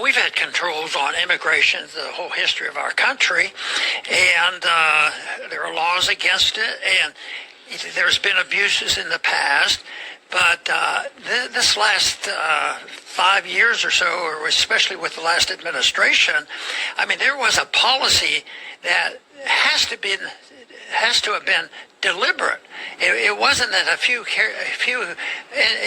we've had controls on immigration the whole history of our country, and there are laws against it, and there's been abuses in the past. But this last 5 years or so, or especially with the last administration, I mean, there was a policy that has to have been deliberate. It wasn't that a few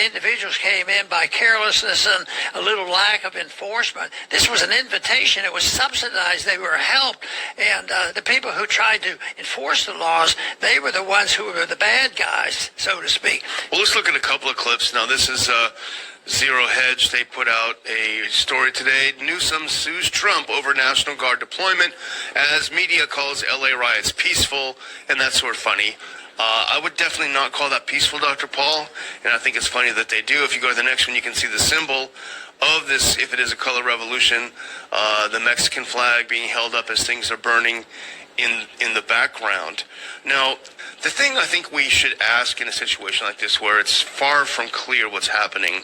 individuals came in by carelessness and a little lack of enforcement. This was an invitation. It was subsidized. They were helped. And the people who tried to enforce the laws, they were the ones who were the bad guys, so to speak. Well, let's look at a couple of clips. Now, this is Zero Hedge. They put out a story today. Newsom sues Trump over National Guard deployment as media calls LA riots peaceful, and that's sort of funny. I would definitely not call that peaceful, Dr. Paul, and I think it's funny that they do. If you go to the next one, you can see the symbol of this, if it is a color revolution, the Mexican flag being held up as things are burning in the background. Now, the thing I think we should ask in a situation like this where it's far from clear what's happening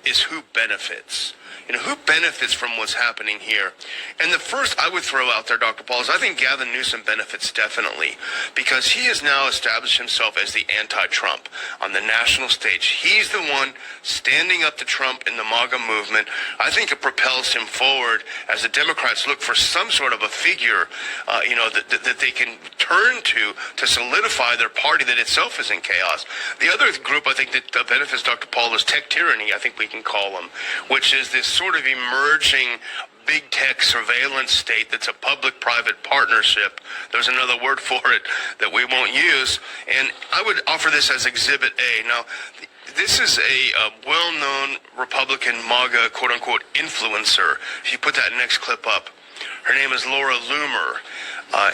is who benefits. Who benefits from what's happening here? And the first I would throw out there, Dr. Paul, is I think Gavin Newsom benefits definitely because he has now established himself as the anti-Trump on the national stage. He's the one standing up to Trump in the MAGA movement. I think it propels him forward as the Democrats look for some sort of a figure, that they can turn to solidify their party that itself is in chaos. The other group I think that benefits Dr. Paul is tech tyranny, I think we can call them, which is this sort of emerging big tech surveillance state that's a public-private partnership. There's another word for it that we won't use, and I would offer this as Exhibit A. Now, this is a well-known Republican MAGA quote-unquote influencer. If you put that next clip up, her name is Laura Loomer,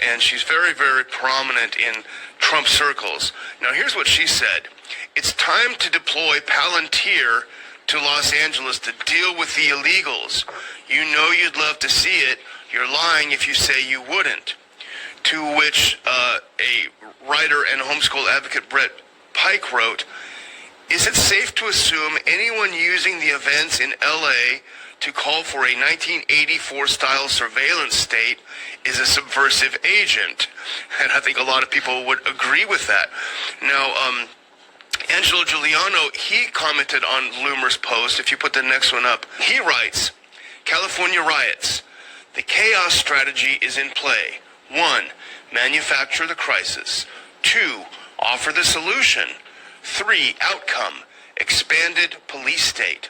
and she's very, very prominent in Trump circles. Now, here's what she said. It's time to deploy Palantir to Los Angeles to deal with the illegals. You know you'd love to see it. You're lying if you say you wouldn't. To which a writer and homeschool advocate, Brett Pike, wrote, is it safe to assume anyone using the events in LA to call for a 1984-style surveillance state is a subversive agent? And I think a lot of people would agree with that. Now, Angelo Giuliano, he commented on Loomer's post. If you put the next one up, he writes, California riots. The chaos strategy is in play. 1, manufacture the crisis. 2, offer the solution. 3, outcome, expanded police state.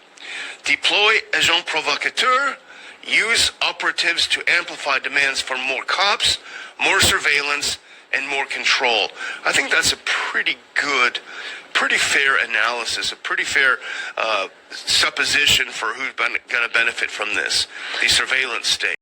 Deploy agent provocateur, use operatives to amplify demands for more cops, more surveillance, and more control. I think that's a pretty fair analysis, a pretty fair supposition for who's going to benefit from this, the surveillance state.